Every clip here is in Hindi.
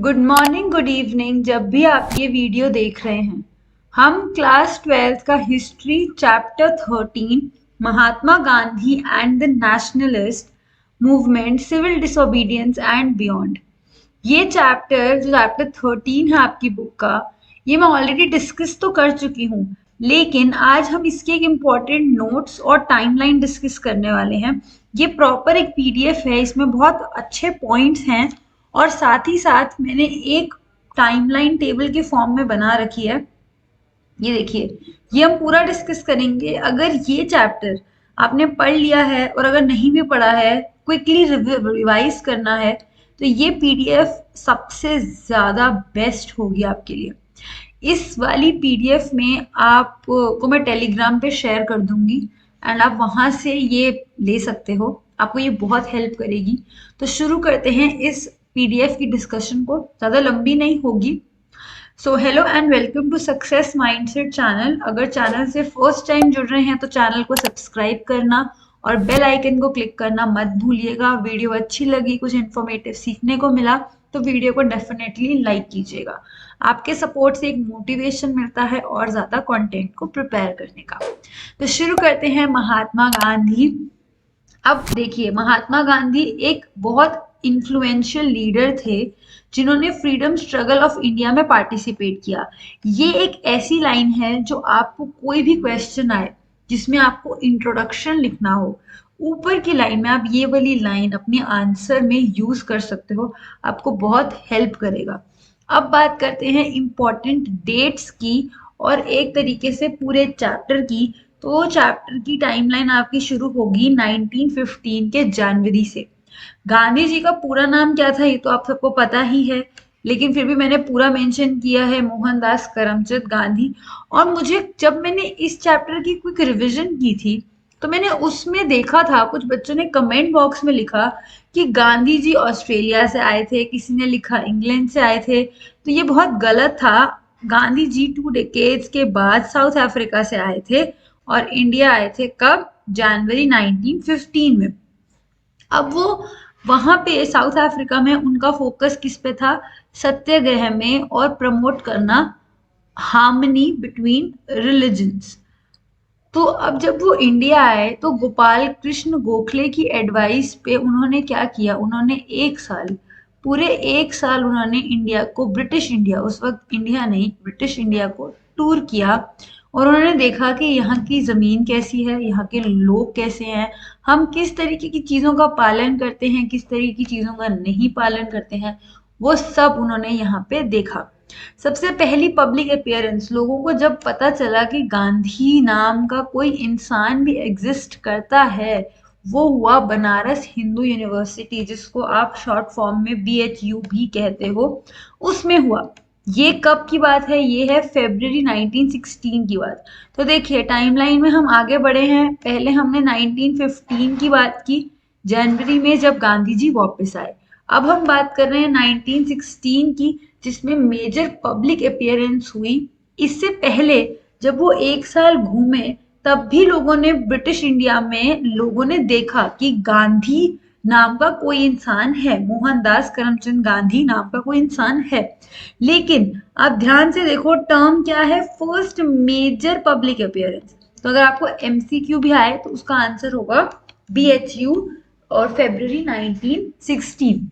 Good morning, good evening. जब भी आप ये वीडियो देख रहे हैं, हम क्लास 12th का history chapter 13 Mahatma Gandhi and the nationalist movement, civil disobedience and beyond, ये चैप्टर जो चैप्टर 13 है आपकी बुक का, ये मैं ऑलरेडी डिस्कस तो कर चुकी हूँ। लेकिन आज हम इसके एक इम्पॉर्टेंट नोट्स और टाइमलाइन डिस्कस करने वाले हैं। ये प्रॉपर एक पीडीएफ है, इसमें बहुत अच्छे पॉइंट्स हैं और साथ ही साथ मैंने एक टाइमलाइन टेबल के फॉर्म में बना रखी है। ये देखिए, ये हम पूरा डिस्कस करेंगे। अगर ये चैप्टर आपने पढ़ लिया है और अगर नहीं भी पढ़ा है, क्विकली रिवाइज करना है, तो ये पीडीएफ सबसे ज्यादा बेस्ट होगी आपके लिए। इस वाली पीडीएफ में आपको मैं टेलीग्राम पे शेयर कर दूंगी एंड आप वहां से ये ले सकते हो। आपको ये बहुत हेल्प करेगी। तो शुरू करते हैं इस पीडीएफ की डिस्कशन को, ज्यादा लंबी नहीं होगी। So hello and welcome to success mindset channel. अगर चैनल से फर्स्ट टाइम जुड़ रहे हैं तो चैनल को सब्सक्राइब करना और बेल आइकन को क्लिक करना मत भूलिएगा। वीडियो अच्छी लगी, कुछ इन्फॉर्मेटिव सीखने को मिला तो वीडियो को डेफिनेटली लाइक कीजिएगा। आपके सपोर्ट से एक मोटिवेशन मिलता है और ज्यादा कंटेंट को प्रिपेयर करने का। तो शुरू करते हैं महात्मा गांधी। अब देखिए, महात्मा गांधी एक बहुत इन्फ्लुएंशियल लीडर थे जिन्होंने फ्रीडम स्ट्रगल ऑफ इंडिया में पार्टिसिपेट किया। ये एक ऐसी लाइन है जो आपको कोई भी क्वेश्चन आए जिसमें आपको इंट्रोडक्शन लिखना हो, ऊपर की लाइन में आप ये वाली लाइन अपने आंसर में यूज कर सकते हो, आपको बहुत हेल्प करेगा। अब बात करते हैं इम्पोर्टेंट डेट्स की और एक तरीके से पूरे चैप्टर की। तो चैप्टर की टाइमलाइन आपकी शुरू होगी 1915 के जनवरी से। गांधी जी का पूरा नाम क्या था ये तो आप सबको पता ही है, लेकिन फिर भी मैंने पूरा मेंशन किया है, मोहनदास करमचंद गांधी। और मुझे जब मैंने इस चैप्टर की क्विक रिवीजन की थी तो मैंने उसमें देखा था कुछ बच्चों ने कमेंट बॉक्स में लिखा कि गांधी जी ऑस्ट्रेलिया से आए थे, किसी ने लिखा इंग्लैंड से आए थे। तो ये बहुत गलत था। गांधी जी 2 डिकेड्स के बाद साउथ अफ्रीका से आए थे और इंडिया आए थे कब? जनवरी 1915 में। अब वो वहां पे साउथ अफ्रीका में उनका फोकस किस पे था? सत्याग्रह में और प्रमोट करना हार्मनी बिटवीन रिलीजन्स। तो अब जब वो इंडिया आए तो गोपाल कृष्ण गोखले की एडवाइस पे उन्होंने क्या किया? उन्होंने एक साल, पूरे एक साल उन्होंने इंडिया को, ब्रिटिश इंडिया, उस वक्त इंडिया नहीं ब्रिटिश इंडिया को टूर किया और उन्होंने देखा कि यहाँ की जमीन कैसी है, यहाँ के लोग कैसे हैं, हम किस तरीके की चीजों का पालन करते हैं, किस तरीके की चीजों का नहीं पालन करते हैं, वो सब उन्होंने यहाँ पे देखा। सबसे पहली पब्लिक अपीयरेंस लोगों को जब पता चला कि गांधी नाम का कोई इंसान भी एग्जिस्ट करता है, वो हुआ बनारस हिंदू यूनिवर्सिटी, जिसको आप शॉर्ट फॉर्म में BHU भी कहते हो, उसमें हुआ। ये कब की बात है? ये है फरवरी 1916 की बात। तो देखिए टाइमलाइन में हम आगे बढ़े हैं। पहले हमने 1915 की बात की, जनवरी में जब गांधी जी वापस आए। अब हम बात कर रहे हैं 1916 की, जिसमें मेजर पब्लिक अपीयरेंस हुई। इससे पहले जब वो एक साल घूमे तब भी लोगों ने, ब्रिटिश इंडिया में लोगों ने देखा कि गांधी नाम का कोई इंसान है, मोहनदास करमचंद गांधी नाम का कोई इंसान है। लेकिन आप ध्यान से देखो, टर्म क्या है? First major public appearance. तो अगर आपको MCQ भी आए तो उसका आंसर होगा BHU और फरवरी 1916।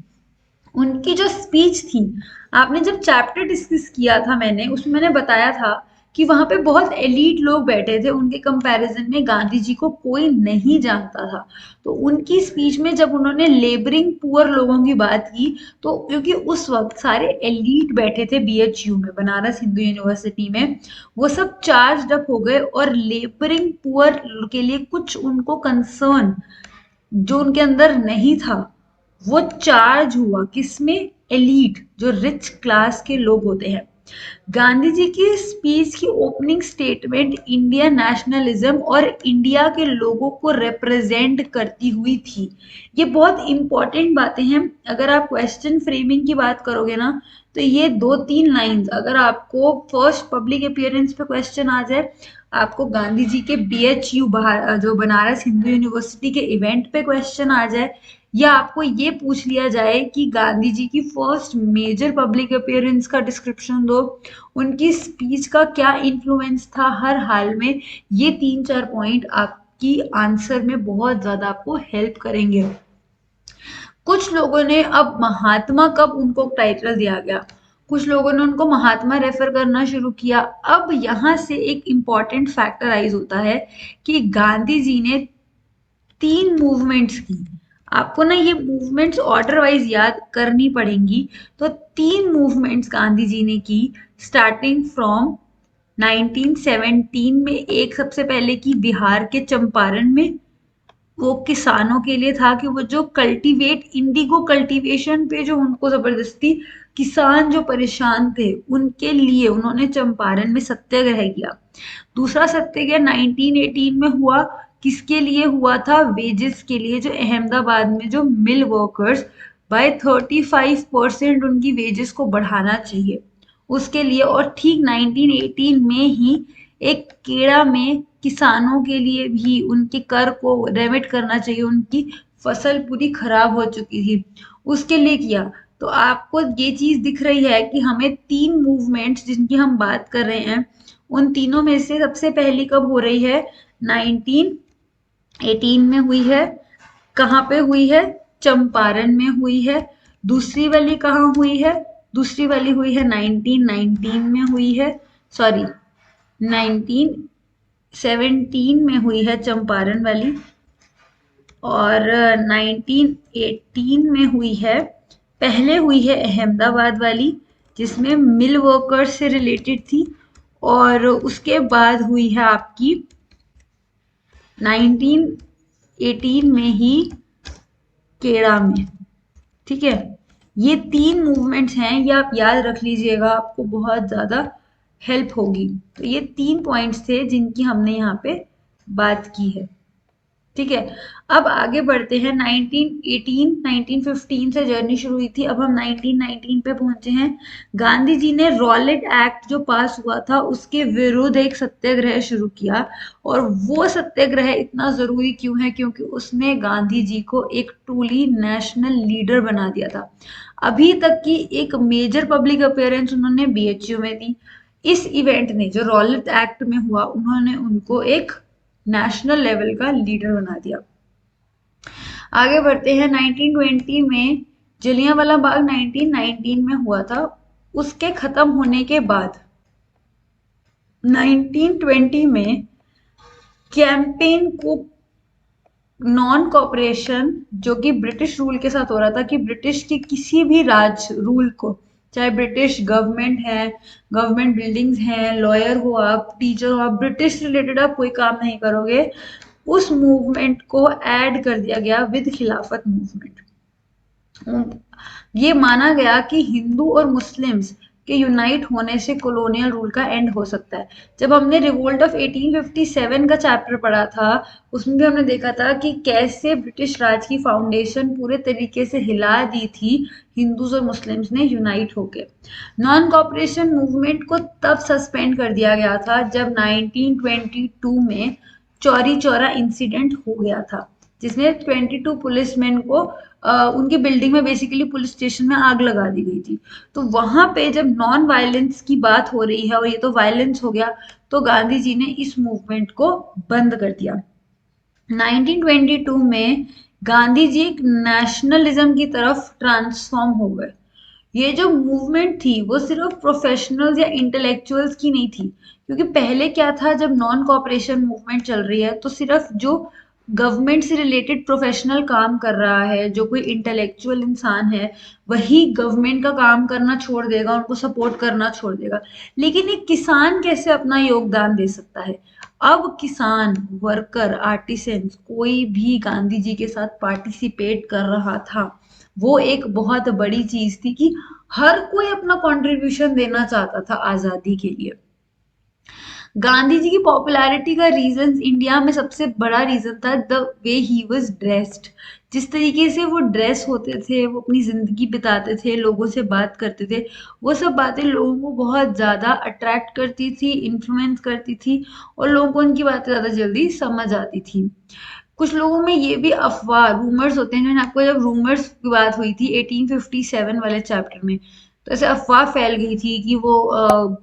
उनकी जो स्पीच थी, आपने जब चैप्टर डिस्कस किया था मैंने, उसमें मैंने बताया था कि वहां पे बहुत एलीट लोग बैठे थे, उनके कंपैरिजन में गांधी जी को कोई नहीं जानता था। तो उनकी स्पीच में जब उन्होंने लेबरिंग पुअर लोगों की बात की, तो क्योंकि उस वक्त सारे एलीट बैठे थे BHU में, बनारस हिंदू यूनिवर्सिटी में, वो सब चार्ज अप हो गए और लेबरिंग पुअर के लिए कुछ उनको कंसर्न जो उनके अंदर नहीं था वो चार्ज हुआ। किसमें? एलीट, जो रिच क्लास के लोग होते हैं। गांधी जी की स्पीच की ओपनिंग स्टेटमेंट इंडियन नेशनलिज्म और इंडिया के लोगों को रिप्रेजेंट करती हुई थी। ये बहुत इंपॉर्टेंट बातें हैं। अगर आप क्वेश्चन फ्रेमिंग की बात करोगे ना, तो ये 2-3 लाइंस, अगर आपको फर्स्ट पब्लिक अपीयरेंस पे क्वेश्चन आ जाए, आपको गांधी जी के BHU जो बनारस हिंदू यूनिवर्सिटी के इवेंट पे क्वेश्चन आ जाए, या आपको ये पूछ लिया जाए कि गांधी जी की फर्स्ट मेजर पब्लिक अपीयरेंस का डिस्क्रिप्शन दो, उनकी स्पीच का क्या इन्फ्लुएंस था हर हाल में, ये 3-4 पॉइंट आपकी आंसर में बहुत ज्यादा आपको हेल्प करेंगे। कुछ लोगों ने, अब महात्मा कब उनको टाइटल दिया गया, कुछ लोगों ने उनको महात्मा रेफर करना शुरू किया। अब यहाँ से एक इम्पॉर्टेंट फैक्टराइज होता है कि गांधी जी ने 3 मूवमेंट्स की। आपको ना ये मूवमेंट्स ऑर्डर वाइज याद करनी पड़ेंगी। तो 3 मूवमेंट्स गांधी जी ने की, स्टार्टिंग फ्रॉम 1917 में। एक सबसे पहले की बिहार के चंपारण में, वो किसानों के लिए था कि वो जो कल्टीवेट इंडिगो कल्टीवेशन पे जो उनको जबरदस्ती किसान जो परेशान थे उनके लिए उन्होंने चंपारण में सत्याग्रह किया। दूसरा सत्याग्रह 1918 में हुआ, किसके लिए हुआ था, वेजेस के लिए, जो अहमदाबाद में जो मिल वर्कर्स बाय 35% उनकी वेजेस को बढ़ाना चाहिए उसके लिए। और ठीक 1918 में ही एक केड़ा में किसानों के लिए भी उनके कर को रेमिट करना चाहिए, उनकी फसल पूरी खराब हो चुकी थी उसके लिए किया। तो आपको ये चीज दिख रही है कि हमें 3 मूवमेंट्स जिनकी हम बात कर रहे हैं, उन तीनों में से सबसे पहली कब हो रही है, 1918 में हुई है। कहाँ पे हुई है, चंपारण में हुई है। दूसरी वाली कहाँ हुई है, दूसरी वाली हुई है 1919 में हुई है, सॉरी 1917 में हुई है चंपारण वाली, और 1918 में हुई है, पहले हुई है अहमदाबाद वाली जिसमें मिल वर्कर्स से रिलेटेड थी, और उसके बाद हुई है आपकी 1918 में ही केड़ा में। ठीक है, ये 3 मूवमेंट्स हैं, ये आप याद रख लीजिएगा, आपको बहुत ज्यादा हेल्प होगी। तो ये 3 पॉइंट्स थे जिनकी हमने यहाँ पे बात की है। ठीक है, अब आगे बढ़ते हैं। 1915 से जर्नी शुरू हुई थी, अब हम 1919 पे पहुंचे हैं। गांधी जी ने रॉलेट एक्ट जो पास हुआ था उसके विरुद्ध एक सत्याग्रह शुरू किया, और वो सत्याग्रह इतना जरूरी क्यों है, क्योंकि उसने गांधी जी को एक ट्रूली नेशनल लीडर बना दिया था। अभी तक की एक मेजर पब्लिक अपीयरेंस उन्होंने बीएचयू में दी, इस इवेंट ने जो रॉलेट एक्ट में हुआ उन्होंने उनको एक नेशनल लेवल का लीडर बना दिया। आगे बढ़ते हैं। 1920 में जलियांवाला बाग 1919 में हुआ था, उसके खत्म होने के बाद 1920 में कैंपेन को नॉन कॉपरेशन, जो कि ब्रिटिश रूल के साथ हो रहा था, कि ब्रिटिश के किसी भी राज रूल को, चाहे ब्रिटिश गवर्नमेंट है, गवर्नमेंट बिल्डिंग्स हैं, लॉयर हो आप, टीचर हो आप, ब्रिटिश रिलेटेड आप कोई काम नहीं करोगे, उस मूवमेंट को ऐड कर दिया गया विद खिलाफत मूवमेंट। ये माना गया कि हिंदू और मुस्लिम्स के यूनाइट होने से कॉलोनियल रूल का एंड हो सकता है। जब हमने रिवोल्ट ऑफ 1857 का चैप्टर पढ़ा था, उसमें भी हमने देखा था कि कैसे ब्रिटिश राज की फाउंडेशन पूरे तरीके से हिला दी थी हिंदूज और मुस्लिम्स ने यूनाइट होके। नॉन कॉपरेशन मूवमेंट को तब सस्पेंड कर दिया गया था जब 1922 में चौरी चौरा इंसिडेंट हो गया था, जिसमें 22 पुलिसमैन को उनकी बिल्डिंग में, बेसिकली पुलिस स्टेशन में आग लगा दी गई थी। तो वहां पे जब नॉन वायलेंस की बात हो रही है और ये तो वायलेंस हो गया, तो गांधी जी ने इस मूवमेंट को बंद कर दिया। 1922 में गांधी जी एक नेशनलिज्म की तरफ ट्रांसफॉर्म हो गए। ये जो मूवमेंट थी वो सिर्फ प्रोफेशनल्स या इंटेलेक्चुअल्स की नहीं थी, क्योंकि पहले क्या था, जब नॉन कॉपरेशन मूवमेंट चल रही है तो सिर्फ जो गवर्नमेंट से रिलेटेड प्रोफेशनल काम कर रहा है, जो कोई इंटेलेक्चुअल इंसान है, वही गवर्नमेंट का काम करना छोड़ देगा, उनको सपोर्ट करना छोड़ देगा। लेकिन एक किसान कैसे अपना योगदान दे सकता है? अब किसान, वर्कर, आर्टिसंस, कोई भी गांधी जी के साथ पार्टिसिपेट कर रहा था। वो एक बहुत बड़ी चीज थी कि हर कोई अपना कंट्रीब्यूशन देना चाहता था आजादी के लिए। गांधी जी की पॉपुलैरिटी का रीजन, इंडिया में सबसे बड़ा रीजन था the way he was dressed. जिस तरीके से वो ड्रेस होते थे, वो अपनी जिंदगी बिताते थे, लोगों से बात करते थे, वो सब बातें लोगों को बहुत ज्यादा अट्रैक्ट करती थी, इन्फ्लुएंस करती थी, और लोगों को उनकी बातें ज्यादा जल्दी समझ आती थी। कुछ लोगों में ये भी अफवाह रूमर्स होते हैं, जो आपको जब रूमर्स की बात हुई थी 1857 वाले चैप्टर में, तो ऐसे अफवाह फैल गई थी कि वो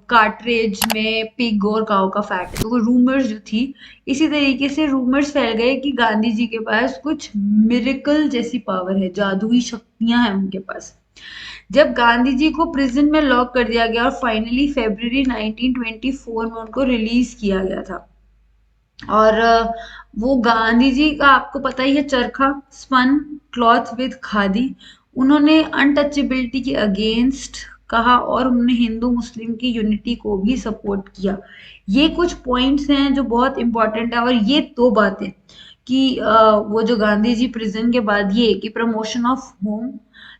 कार्ट्रिज में पिग और काऊ का फैट है, तो वो रूमर्स जो थी, इसी तरीके से रूमर्स फैल गए कि गांधी जी के पास कुछ मिरेकल जैसी पावर है, जादुई शक्तियां हैं उनके पास। जब गांधी जी को प्रिजन में लॉक कर दिया गया और फाइनली फरवरी 1924 में उनको रिलीज किया गया था, और वो गांधी जी का आपको पता ही है, चरखा स्पन क्लॉथ विद खादी, उन्होंने अनटचेबिलिटी के अगेंस्ट कहा और उन्होंने हिंदू मुस्लिम की यूनिटी को भी सपोर्ट किया। ये कुछ पॉइंट्स हैं जो बहुत इंपॉर्टेंट है। और ये दो बातें कि वो जो गांधी जी प्रिजन के बाद, ये कि promotion of home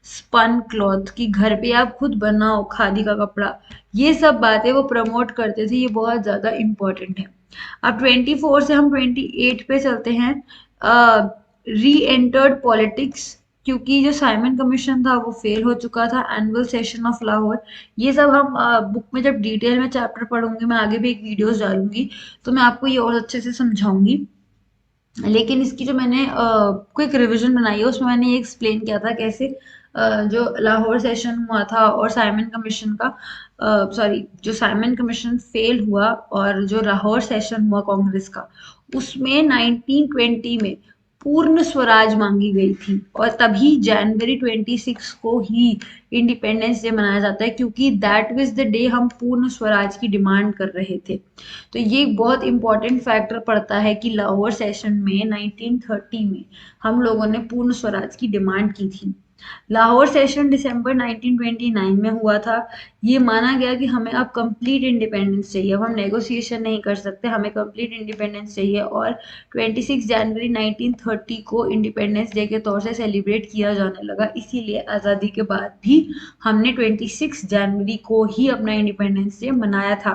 spun cloth की घर पे आप खुद बनाओ खादी का कपड़ा, ये सब बातें वो प्रमोट करते थे, ये बहुत ज्यादा इंपॉर्टेंट है। अब 24 से हम 28 पे चलते हैं। री एंटर्ड पॉलिटिक्स, क्योंकि जो साइमन कमीशन था वो फेल हो चुका था, एनुअल सेशन ऑफ लाहौर, ये सब हम बुक में जब डिटेल में चैप्टर पढ़ूंगी, मैं आगे भी एक वीडियोस डालूंगी, तो मैं आपको ये और अच्छे से समझाऊंगी। लेकिन इसकी जो मैंने क्विक रिवीजन बनाई है, उसमें मैंने ये एक्सप्लेन किया था कैसे जो लाहौर सेशन हुआ था और साइमन कमीशन का, सॉरी, जो साइमन कमीशन फेल हुआ और जो लाहौर सेशन हुआ कांग्रेस का, उसमें 1920 में पूर्ण स्वराज मांगी गई थी, और तभी जनवरी 26 को ही इंडिपेंडेंस डे मनाया जाता है, क्योंकि दैट वाज द डे हम पूर्ण स्वराज की डिमांड कर रहे थे। तो ये बहुत इंपॉर्टेंट फैक्टर पड़ता है कि लाहौर सेशन में 1930 में हम लोगों ने पूर्ण स्वराज की डिमांड की थी। लाहौर सेशन दिसंबर 1929 में हुआ था। ये माना गया कि हमें अब कंप्लीट इंडिपेंडेंस चाहिए, अब हम नेगोशिएशन नहीं कर सकते, हमें कंप्लीट इंडिपेंडेंस चाहिए, और 26 जनवरी 1930 को इंडिपेंडेंस डे के तौर से सेलिब्रेट किया जाने लगा। इसीलिए आज़ादी के बाद भी हमने 26 जनवरी को ही अपना इंडिपेंडेंस डे मनाया था।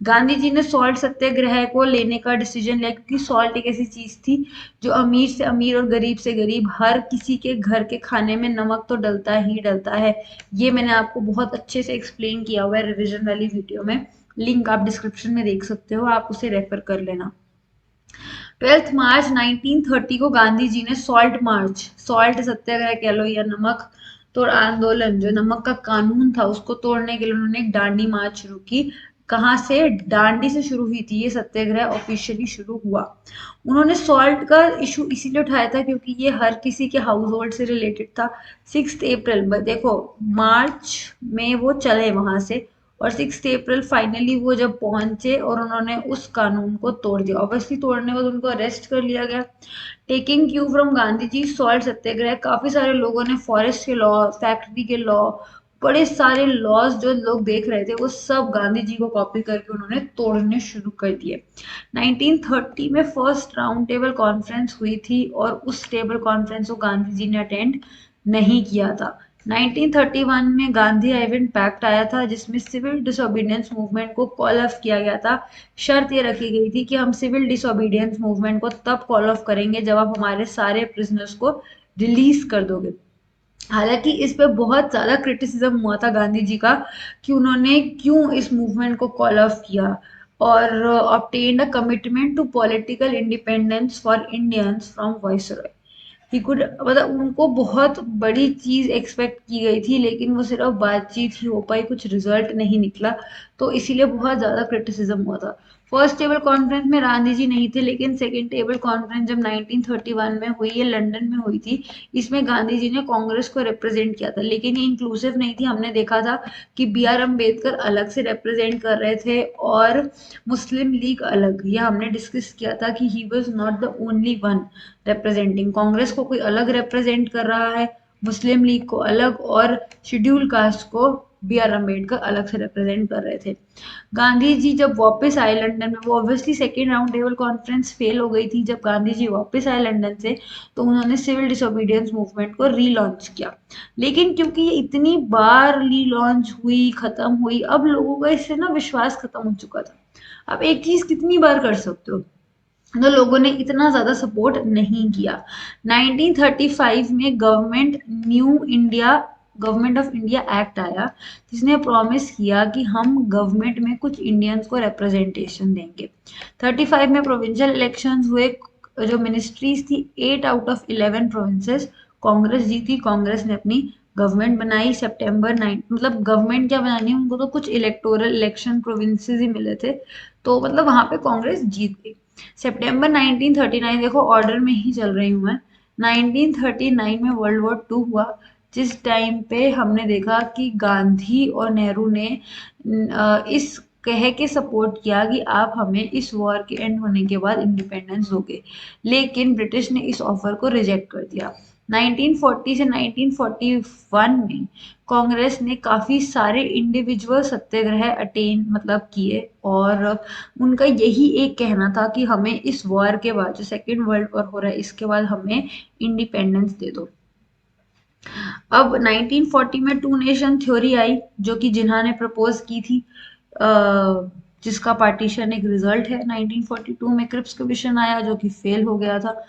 गांधी जी ने सॉल्ट सत्याग्रह को लेने का डिसीजन लिया, क्योंकि सॉल्ट एक ऐसी चीज थी जो अमीर से अमीर और गरीब से गरीब हर किसी के घर के खाने में नमक तो डलता ही डलता है। ये मैंने आपको बहुत अच्छे से एक्सप्लेन किया हुआ है रिविजन वाली वीडियो में, लिंक आप डिस्क्रिप्शन में देख सकते हो, आप उसे रेफर कर लेना। 12 मार्च 1930 को गांधी जी ने सॉल्ट मार्च, सॉल्ट सत्याग्रह कह लो या नमक तोड़ आंदोलन, जो नमक का कानून था उसको तोड़ने के लिए उन्होंने एक डांडी मार्च शुरू की। कहाँ से? डांडी से शुरू हुई थी ये सत्याग्रह, ऑफिशियली शुरू हुआ। उन्होंने सॉल्ट का इशू इसीलिए उठाया था क्योंकि ये हर किसी के हाउस होल्ड से रिलेटेड था। 6 अप्रैल में देखो, मार्च में वो चले वहां से, और 6 अप्रैल फाइनली वो जब पहुंचे और उन्होंने उस कानून को तोड़ दिया, ऑब्वियसली तोड़ने के बाद उनको अरेस्ट कर लिया गया। Taking cue from Gandhi ji salt Satyagraha, काफी सारे लोगों ने फॉरेस्ट के लॉ, फैक्ट्री के लॉ, बड़े सारे लॉज जो लोग देख रहे थे वो सब गांधी जी को कॉपी करके उन्होंने तोड़ने शुरू कर दिए। 1930 में फर्स्ट राउंड टेबल कॉन्फ्रेंस हुई थी और उस टेबल कॉन्फ्रेंस को गांधी जी ने अटेंड नहीं किया था। 1931 में गांधी आइवेंट पैक्ट आया था जिसमें सिविल डिसोबीडियंस मूवमेंट को कॉल ऑफ किया गया था। शर्त ये रखी गई थी कि हम सिविल डिसोबीडियंस मूवमेंट को तब कॉल ऑफ करेंगे जब आप हमारे सारे प्रिजनर्स को रिलीज कर दोगे। हालांकि इस पे बहुत ज्यादा क्रिटिसिज्म हुआ था गांधी जी का कि उन्होंने क्यों इस मूवमेंट को कॉल ऑफ किया, और obtained a commitment to political independence for Indians from viceroy. He could, मतलब उनको बहुत बड़ी चीज एक्सपेक्ट की गई थी, लेकिन वो सिर्फ बातचीत ही हो पाई, कुछ रिजल्ट नहीं निकला, तो इसीलिए बहुत ज्यादा क्रिटिसिज्म हुआ था। फर्स्ट टेबल कॉन्फ्रेंस में गांधी जी नहीं थे, लेकिन सेकेंड टेबल कॉन्फ्रेंस जब 1931 में हुई, ये लंदन में हुई थी, इसमें गांधी जी ने कांग्रेस को रिप्रेजेंट किया था, लेकिन ये इंक्लूसिव नहीं थी। हमने देखा था कि बी आर अम्बेडकर अलग से रिप्रेजेंट कर रहे थे और मुस्लिम लीग अलग, ये हमने डिस्कस किया था कि he was not the only one representing, Congress को कोई अलग रिप्रेजेंट कर रहा है, मुस्लिम लीग को अलग, और शेड्यूल कास्ट को बी आर अम्बेडकर अलग से रिप्रेजेंट कर रहे थे। गांधी जी जब वापस आए लंदन में, वो obviously second round table conference fail हो गई थी, जब गांधी जी वापस आए लंदन से तो उन्होंने सिविल डिसोबीडियंस मूवमेंट को रीलॉन्च किया। लेकिन क्योंकि ये इतनी बार रीलॉन्च हुई, खत्म हुई, अब लोगों का इससे ना विश्वास खत्म हो चुका था। अब एक चीज कितनी बार कर सकते हो, तो लोगों ने इतना ज्यादा सपोर्ट नहीं किया। 1935 में गवर्नमेंट ऑफ इंडिया एक्ट आया, जिसने प्रॉमिस किया कि हम गवर्नमेंट में कुछ इंडियंस को रिप्रेजेंटेशन देंगे। 35 में प्रोविंशियल इलेक्शंस हुए, जो मिनिस्ट्रीज थी 8 आउट ऑफ 11 प्रोविंसेस कांग्रेस जीती। कांग्रेस ने अपनी गवर्नमेंट बनाई सितंबर 9, मतलब गवर्नमेंट क्या बनानी है, उनको तो कुछ इलेक्टोरल इलेक्शन प्रोविंसेस ही मिले थे, तो मतलब वहां पे कांग्रेस जीत गई। सितंबर 1939, देखो ऑर्डर में ही चल रही हूँ मैं। 1939 में वर्ल्ड वॉर टू हुआ, जिस टाइम पे हमने देखा कि गांधी और नेहरू ने इस कह के सपोर्ट किया कि आप हमें इस वॉर के एंड होने के बाद इंडिपेंडेंस दोगे, लेकिन ब्रिटिश ने इस ऑफर को रिजेक्ट कर दिया। 1940 से 1941 में कांग्रेस ने काफी सारे इंडिविजुअल सत्याग्रह अटेन मतलब किए, और उनका यही एक कहना था कि हमें इस वॉर के बाद, जो सेकेंड वर्ल्ड वॉर हो रहा है, इसके बाद हमें इंडिपेंडेंस दे दो। अब 1940 में टू नेशन थ्योरी आई, जो कि जिन्हा ने प्रपोज की थी, जिसका पार्टीशन एक रिजल्ट है। 1942 में क्रिप्स कमीशन आया, जो कि फेल हो गया था।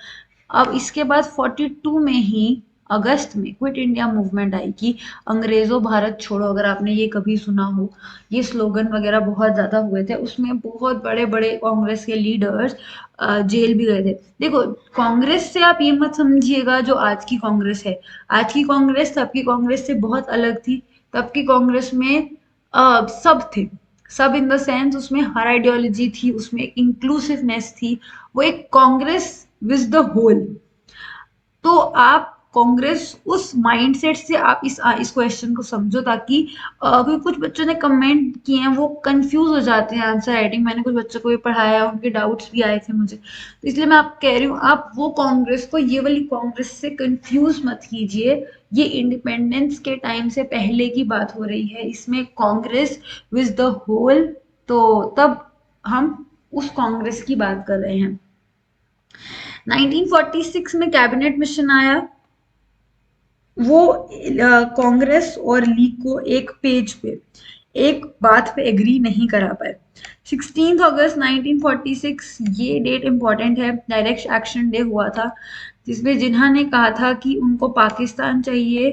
अब इसके बाद 42 में ही अगस्त में क्विट इंडिया मूवमेंट आई कि अंग्रेजों भारत छोड़ो, अगर आपने ये कभी सुना हो, ये स्लोगन वगैरह बहुत ज्यादा हुए थे, उसमें बहुत बड़े बड़े कांग्रेस के लीडर्स जेल भी गए थे। देखो, कांग्रेस से आप ये मत समझिएगा जो आज की कांग्रेस है। आज की कांग्रेस तब की कांग्रेस से बहुत अलग थी। तब की कांग्रेस में सब थे, सब इन द सेंस उसमें हर आइडियोलॉजी थी, उसमें एक इंक्लूसिवनेस थी, वो एक कांग्रेस विज द होल। तो आप कांग्रेस उस माइंडसेट से आप इस क्वेश्चन को समझो, ताकि अभी कुछ बच्चों ने कमेंट किए हैं, वो कंफ्यूज हो जाते हैं आंसर राइटिंग। मैंने कुछ बच्चों को भी पढ़ाया, उनके डाउट्स भी आए थे मुझे, तो इसलिए मैं आप कह रही हूँ, आप वो कांग्रेस को ये वाली कांग्रेस से कंफ्यूज मत कीजिए। ये इंडिपेंडेंस के टाइम से पहले की बात हो रही है, इसमें कांग्रेस विज द होल, तो तब हम उस कांग्रेस की बात कर रहे हैं। 1946 में कैबिनेट मिशन आया, वो कांग्रेस और लीग को एक पेज पे, एक बात पे एग्री नहीं करा पाए। 16 अगस्त 1946, ये डेट इंपॉर्टेंट है, डायरेक्ट एक्शन डे हुआ था, जिसमें जिन्हा ने कहा था कि उनको पाकिस्तान चाहिए,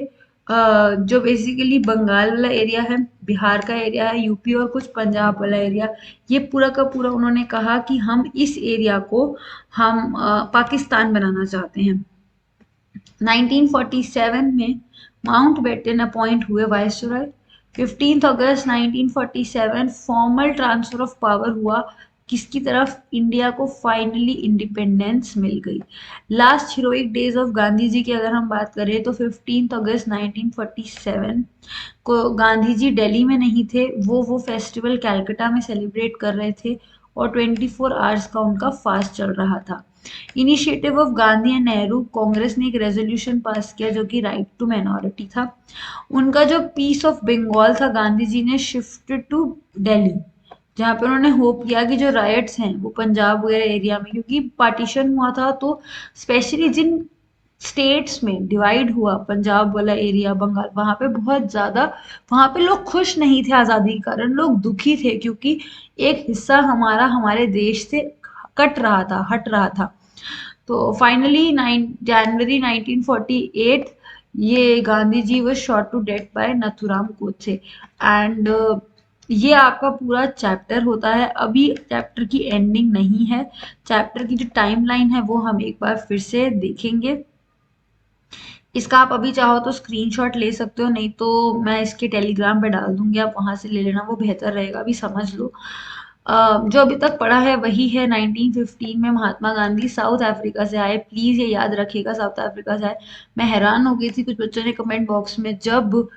जो बेसिकली बंगाल वाला एरिया है, बिहार का एरिया है, यूपी और कुछ पंजाब वाला एरिया, ये पूरा का पूरा उन्होंने कहा कि हम इस एरिया को हम पाकिस्तान बनाना चाहते हैं। 1947 में माउंटबेटन अपॉइंट हुए वायसरॉय। 15 अगस्त 1947 फॉर्मल ट्रांसफर ऑफ पावर हुआ, किसकी तरफ, इंडिया को फाइनली इंडिपेंडेंस मिल गई। Last heroic days of Gandhi ji की अगर हम बात करें तो 15 अगस्त 1947 को गांधी जी दिल्ली में नहीं थे, वो फेस्टिवल कैलकाटा में सेलिब्रेट कर रहे थे, और 24 आवर्स का उनका फास्ट चल रहा था। Initiative of Gandhi and Nehru, Congress ने एक रेजोल्यूशन पास किया जो कि राइट टू माइनॉरिटी था। उनका जो पीस ऑफ बंगाल था, गांधी जी ने शिफ्टेड टू दिल्ली, जहाँ पे उन्होंने होप किया कि जो राइट्स हैं वो पंजाब वगैरह एरिया में, क्योंकि पार्टीशन हुआ था, तो स्पेशली जिन स्टेट्स में डिवाइड हुआ, पंजाब वाला एरिया, बंगाल, वहां पे बहुत ज्यादा, वहां पे लोग खुश नहीं थे आजादी के कारण, लोग दुखी थे, क्योंकि एक हिस्सा हमारा हमारे देश से कट रहा था, हट रहा था। तो फाइनली 9 जनवरी 1948 ये गांधी जी वो shot to death by Nathuram Godse. And ये आपका पूरा चैप्टर होता है। अभी चैप्टर की एंडिंग नहीं है, चैप्टर की जो टाइमलाइन है वो हम एक बार फिर से देखेंगे। इसका आप अभी चाहो तो स्क्रीनशॉट ले सकते हो, नहीं तो मैं इसके टेलीग्राम पे डाल दूंगी, आप वहां से ले लेना, वो बेहतर रहेगा, अभी समझ लो। जो अभी तक पढ़ा है वही है। 1915 में महात्मा गांधी साउथ अफ्रीका से आए, प्लीज ये याद रखिएगा, साउथ अफ्रीका से आए। मैं हैरान हो गई थी, कुछ बच्चों ने कमेंट बॉक्स में जब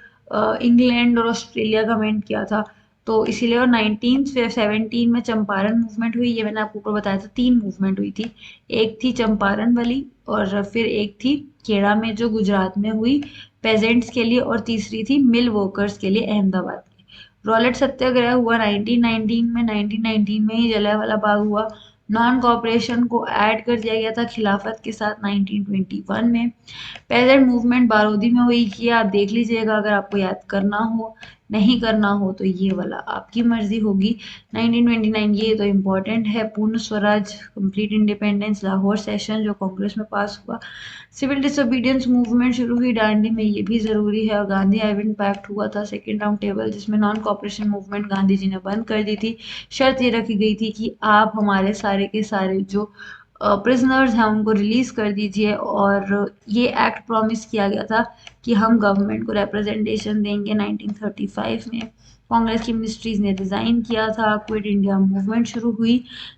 इंग्लैंड और ऑस्ट्रेलिया कमेंट किया था, तो इसीलिए। और 1917 में चंपारण मूवमेंट हुई, ये मैंने आपको ऊपर बताया था, 3 मूवमेंट हुई थी, एक थी चंपारण वाली, और फिर एक थी खेड़ा में जो गुजरात में हुई पेजेंट्स के लिए, और तीसरी थी मिल वर्कर्स के लिए अहमदाबाद की। रॉलेट सत्याग्रह हुआ 1919 में, 1919 में ही जलियांवाला बाग हुआ। नॉन कॉपरेशन को ऐड कर दिया गया था खिलाफत के साथ 1921 में। पेजेंट मूवमेंट बारूदी में हुई, कि आप देख लीजिएगा अगर आपको याद करना हो, नहीं करना हो तो ये वाला आपकी मर्जी होगी। 1929 ये तो इम्पोर्टेंट है, पूर्ण Swaraj, complete independence, Lahore session जो कांग्रेस में पास हुआ। सिविल डिसोबीडियंस मूवमेंट शुरू हुई दांडी में, ये भी जरूरी है। और गांधी आइवेंट पैक्ट हुआ था, सेकेंड राउंड टेबल, जिसमें non cooperation movement Gandhi ji ने बंद कर दी थी। शर्त ये रखी गई थी कि आप हमारे सारे के सारे जो प्रिजनर्स हैं उनको रिलीज कर दीजिए। और ये एक्ट प्रॉमिस किया गया था कि हम गवर्नमेंट को रिप्रेजेंटेशन देंगे। 1935 में कांग्रेस की मिनिस्ट्रीज ने रिजाइन किया था, क्विट इंडिया मूवमेंट शुरू हुई,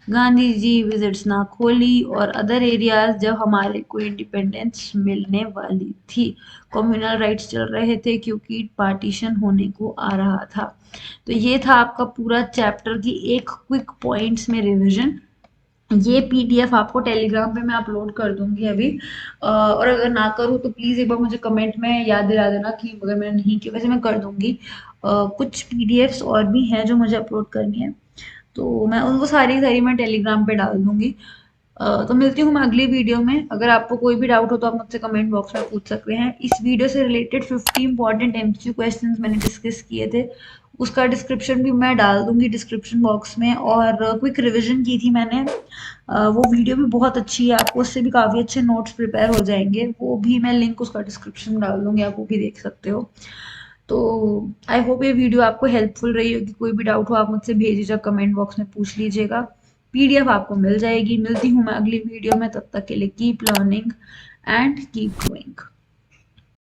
गांधी जी विजिट्स नाखोली और अदर एरियाज जब हमारे को इंडिपेंडेंस मिलने वाली थी। कम्युनल राइट्स चल रहे थे क्योंकि पार्टीशन होने को आ रहा था। तो ये था आपका पूरा चैप्टर की एक क्विक पॉइंट्स में रिवीजन। ये पीडीएफ आपको टेलीग्राम पे मैं अपलोड कर दूंगी अभी। और अगर ना करूँ तो प्लीज़ एक बार मुझे कमेंट में याद दिला देना कि अगर मैंने नहीं किया। वैसे मैं कर दूंगी। कुछ पीडीएफ्स और भी हैं जो मुझे अपलोड करनी है, तो मैं उनको सारी सारी मैं टेलीग्राम पे डाल दूंगी। तो मिलती हूँ मैं अगली वीडियो में। अगर आपको कोई भी डाउट हो तो आप मुझसे कमेंट बॉक्स में पूछ सकते हैं। इस वीडियो से रिलेटेड 50 इंपॉर्टेंट एमसीक्यू क्वेश्चंस मैंने डिस्कस किए थे, उसका डिस्क्रिप्शन भी मैं डाल दूंगी डिस्क्रिप्शन बॉक्स में। और क्विक रिवीजन की थी मैंने, वो वीडियो भी बहुत अच्छी है, आपको उससे भी काफ़ी अच्छे नोट्स प्रिपेयर हो जाएंगे। वो भी मैं लिंक उसका डिस्क्रिप्शन में डाल दूंगी, आप वो भी देख सकते हो। तो आई होप ये वीडियो आपको हेल्पफुल रही होगी। कोई भी डाउट हो आप मुझसे भेजिएगा, कमेंट बॉक्स में पूछ लीजिएगा। पीडीएफ आपको मिल जाएगी। मिलती हूँ मैं अगली वीडियो में, तब तक के लिए keep learning and keep growing.